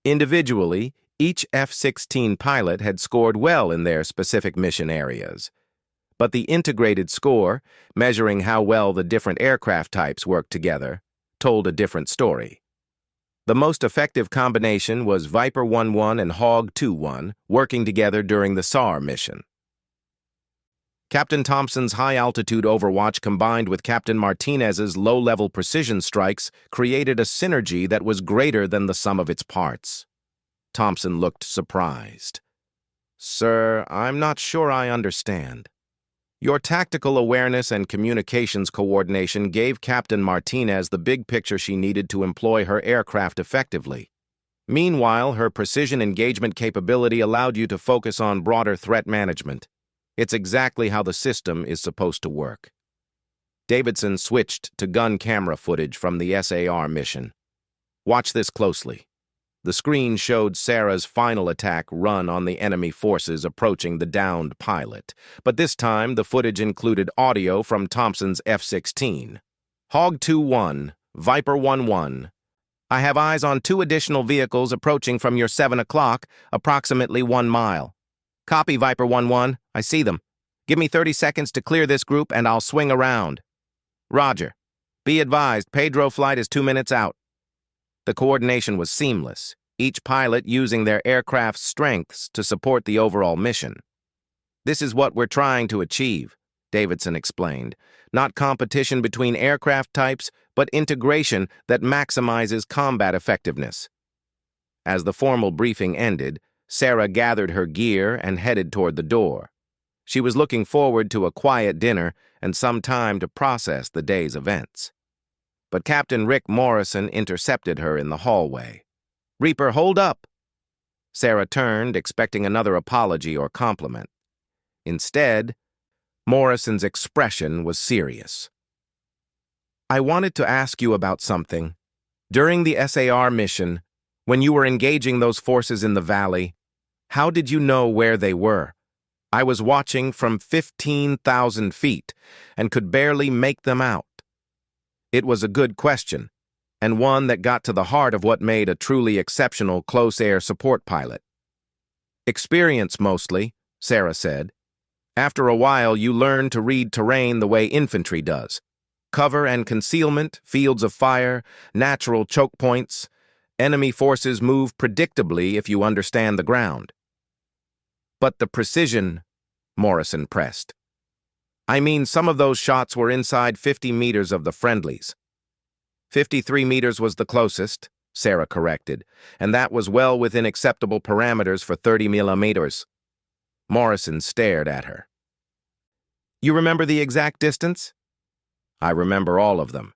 Individually, each F-16 pilot had scored well in their specific mission areas. But the integrated score, measuring how well the different aircraft types worked together, told a different story. The most effective combination was Viper 1-1 and Hog 2-1, working together during the SAR mission. Captain Thompson's high-altitude overwatch combined with Captain Martinez's low-level precision strikes created a synergy that was greater than the sum of its parts. Thompson looked surprised. Sir, I'm not sure I understand. Your tactical awareness and communications coordination gave Captain Martinez the big picture she needed to employ her aircraft effectively. Meanwhile, her precision engagement capability allowed you to focus on broader threat management. It's exactly how the system is supposed to work. Davidson switched to gun camera footage from the SAR mission. Watch this closely. The screen showed Sarah's final attack run on the enemy forces approaching the downed pilot, but this time the footage included audio from Thompson's F-16. Hog 2-1, Viper 1-1. I have eyes on 2 additional vehicles approaching from your 7 o'clock, approximately 1 mile. Copy, Viper 1-1. I see them. Give me 30 seconds to clear this group and I'll swing around. Roger. Be advised, Pedro flight is 2 minutes out. The coordination was seamless, each pilot using their aircraft's strengths to support the overall mission. This is what we're trying to achieve, Davidson explained. Not competition between aircraft types, but integration that maximizes combat effectiveness. As the formal briefing ended, Sarah gathered her gear and headed toward the door. She was looking forward to a quiet dinner and some time to process the day's events. But Captain Rick Morrison intercepted her in the hallway. "Reaper, hold up!" Sarah turned, expecting another apology or compliment. Instead, Morrison's expression was serious. "I wanted to ask you about something. During the SAR mission, when you were engaging those forces in the valley, how did you know where they were? I was watching from 15,000 feet and could barely make them out." It was a good question, and one that got to the heart of what made a truly exceptional close-air support pilot. "Experience, mostly," Sarah said. "After a while, you learn to read terrain the way infantry does. Cover and concealment, fields of fire, natural choke points. Enemy forces move predictably if you understand the ground." "But the precision," Morrison pressed. "I mean, some of those shots were inside 50 meters of the friendlies." 53 meters was the closest, Sarah corrected, and that was well within acceptable parameters for 30 millimeters. Morrison stared at her. "You remember the exact distance?" "I remember all of them.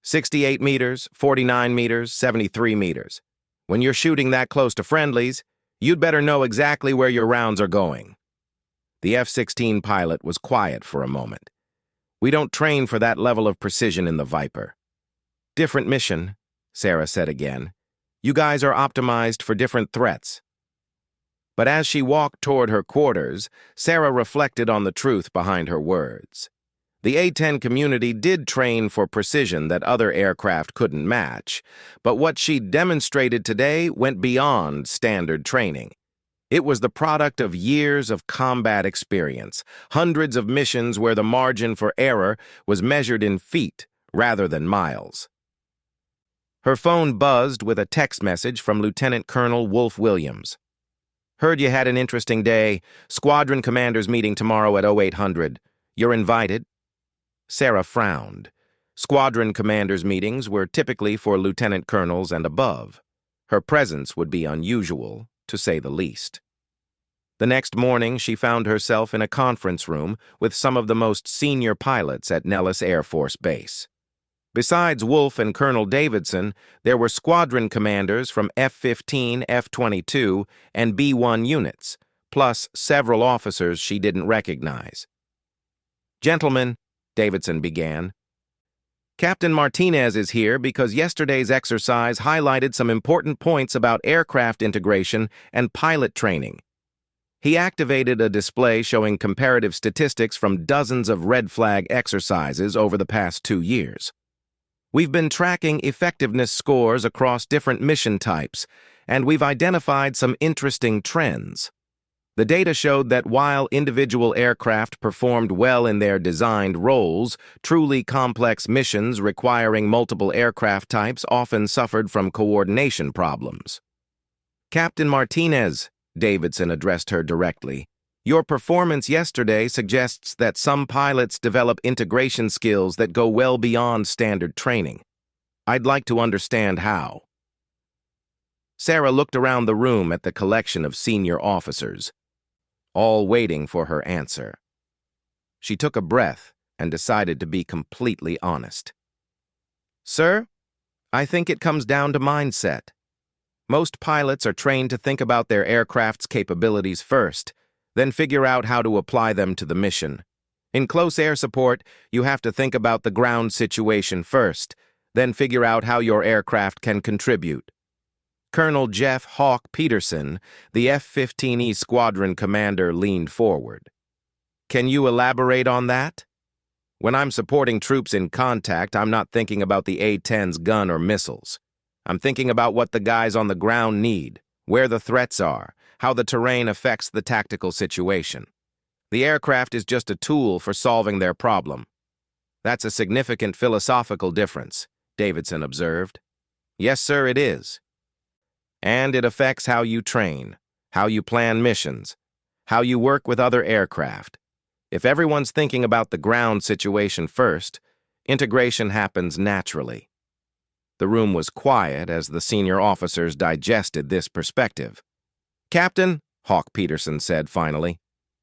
68 meters, 49 meters, 73 meters. When you're shooting that close to friendlies, you'd better know exactly where your rounds are going." The F-16 pilot was quiet for a moment. "We don't train for that level of precision in the Viper." "Different mission," Sarah said again. "You guys are optimized for different threats." But as she walked toward her quarters, Sarah reflected on the truth behind her words. The A-10 community did train for precision that other aircraft couldn't match, but what she demonstrated today went beyond standard training. It was the product of years of combat experience, hundreds of missions where the margin for error was measured in feet rather than miles. Her phone buzzed with a text message from Lieutenant Colonel Wolf Williams. "Heard you had an interesting day. Squadron commanders meeting tomorrow at 0800. You're invited." Sarah frowned. Squadron commanders' meetings were typically for lieutenant colonels and above. Her presence would be unusual, to say the least. The next morning, she found herself in a conference room with some of the most senior pilots at Nellis Air Force Base. Besides Wolf and Colonel Davidson, there were squadron commanders from F-15, F-22, and B-1 units, plus several officers she didn't recognize. "Gentlemen," Davidson began, "Captain Martinez is here because yesterday's exercise highlighted some important points about aircraft integration and pilot training. He activated a display showing comparative statistics from dozens of red flag exercises over the past 2 years. We've been tracking effectiveness scores across different mission types, and we've identified some interesting trends. The data showed that while individual aircraft performed well in their designed roles, truly complex missions requiring multiple aircraft types often suffered from coordination problems. Captain Martinez," Davidson addressed her directly, "your performance yesterday suggests that some pilots develop integration skills that go well beyond standard training. I'd like to understand how." Sarah looked around the room at the collection of senior officers. all waiting for her answer. She took a breath and decided to be completely honest. "Sir, I think it comes down to mindset. Most pilots are trained to think about their aircraft's capabilities first, then figure out how to apply them to the mission. In close air support, you have to think about the ground situation first, then figure out how your aircraft can contribute." Colonel Jeff "Hawk" Peterson, the F-15E squadron commander, leaned forward. "Can you elaborate on that? When I'm supporting troops in contact, I'm not thinking about the A-10's gun or missiles. I'm thinking about what the guys on the ground need, where the threats are, how the terrain affects the tactical situation. The aircraft is just a tool for solving their problem." "That's a significant philosophical difference," Davidson observed. "Yes, sir, it is. And it affects how you train, how you plan missions, how you work with other aircraft. If everyone's thinking about the ground situation first, integration happens naturally." The room was quiet as the senior officers digested this perspective. "Captain," Hawk Peterson said finally,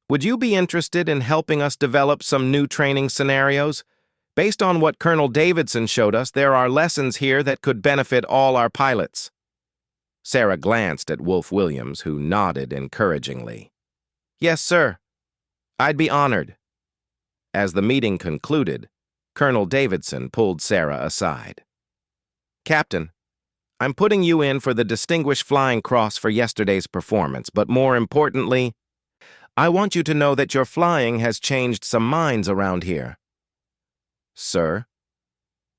"would you be interested in helping us develop some new training scenarios? Based on what Colonel Davidson showed us, there are lessons here that could benefit all our pilots." Sarah glanced at Wolf Williams, who nodded encouragingly. "Yes, sir. I'd be honored." As the meeting concluded, Colonel Davidson pulled Sarah aside. "Captain, I'm putting you in for the Distinguished Flying Cross for yesterday's performance, but more importantly, I want you to know that your flying has changed some minds around here." "Sir?"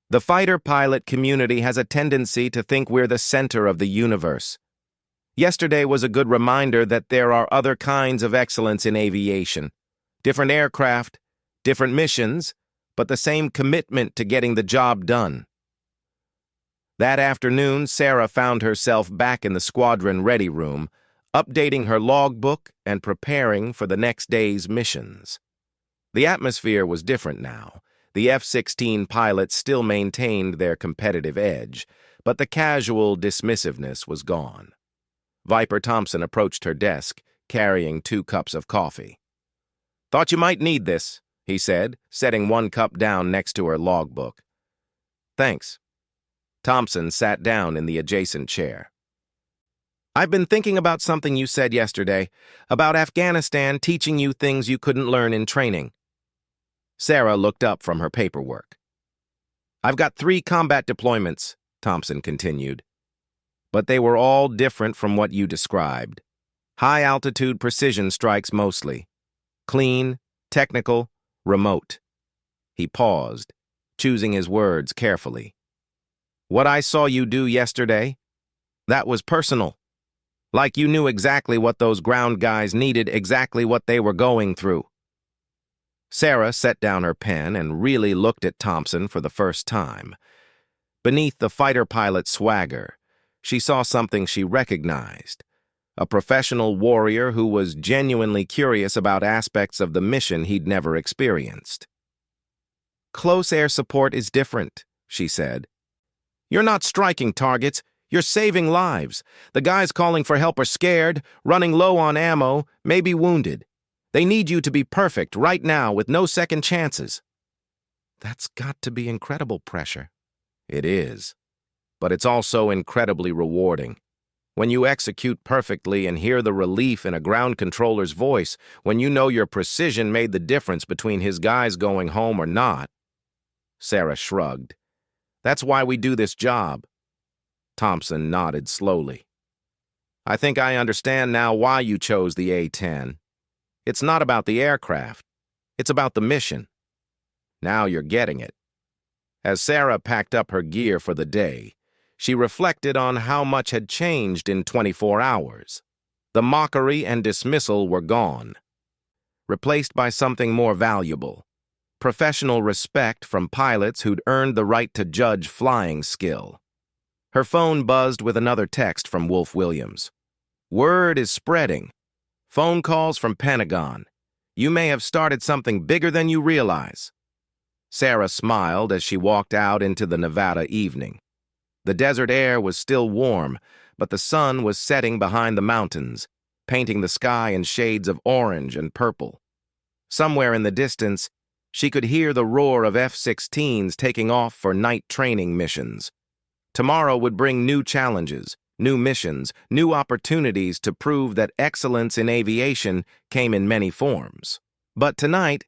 "The fighter-pilot community has a tendency to think we're the center of the universe. Yesterday was a good reminder that there are other kinds of excellence in aviation. Different aircraft, different missions, but the same commitment to getting the job done." That afternoon, Sarah found herself back in the squadron ready room, updating her logbook and preparing for the next day's missions. The atmosphere was different now. The F-16 pilots still maintained their competitive edge, but the casual dismissiveness was gone. Viper Thompson approached her desk, carrying 2 cups of coffee. "Thought you might need this," he said, setting 1 cup down next to her logbook. "Thanks." Thompson sat down in the adjacent chair. "I've been thinking about something you said yesterday, about Afghanistan teaching you things you couldn't learn in training." Sarah looked up from her paperwork. "I've got 3 combat deployments," Thompson continued. "But they were all different from what you described. High-altitude precision strikes mostly. Clean, technical, remote." He paused, choosing his words carefully. "What I saw you do yesterday, that was personal. Like you knew exactly what those ground guys needed, exactly what they were going through." Sarah set down her pen and really looked at Thompson for the first time. Beneath the fighter pilot's swagger, she saw something she recognized. A professional warrior who was genuinely curious about aspects of the mission he'd never experienced. "Close air support is different," she said. "You're not striking targets, you're saving lives. The guys calling for help are scared, running low on ammo, maybe wounded. They need you to be perfect right now with no second chances." "That's got to be incredible pressure." "It is. But it's also incredibly rewarding. When you execute perfectly and hear the relief in a ground controller's voice, when you know your precision made the difference between his guys going home or not." Sarah shrugged. "That's why we do this job." Thompson nodded slowly. "I think I understand now why you chose the A-10. It's not about the aircraft. It's about the mission. Now you're getting it." As Sarah packed up her gear for the day, she reflected on how much had changed in 24 hours. The mockery and dismissal were gone, replaced by something more valuable: professional respect from pilots who'd earned the right to judge flying skill. Her phone buzzed with another text from Wolf Williams. "Word is spreading. Phone calls from Pentagon. You may have started something bigger than you realize." Sarah smiled as she walked out into the Nevada evening. The desert air was still warm, but the sun was setting behind the mountains, painting the sky in shades of orange and purple. Somewhere in the distance, she could hear the roar of F-16s taking off for night training missions. Tomorrow would bring new challenges, new missions, new opportunities to prove that excellence in aviation came in many forms. But tonight,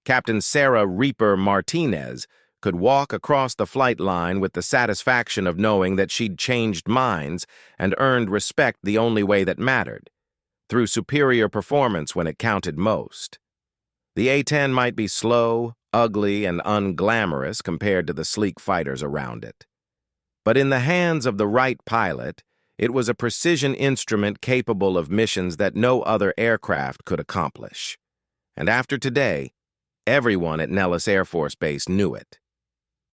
Captain Sarah Reaper Martinez could walk across the flight line with the satisfaction of knowing that she'd changed minds and earned respect the only way that mattered, through superior performance when it counted most. The A-10 might be slow, ugly, and unglamorous compared to the sleek fighters around it. But in the hands of the right pilot, it was a precision instrument capable of missions that no other aircraft could accomplish. And after today, everyone at Nellis Air Force Base knew it.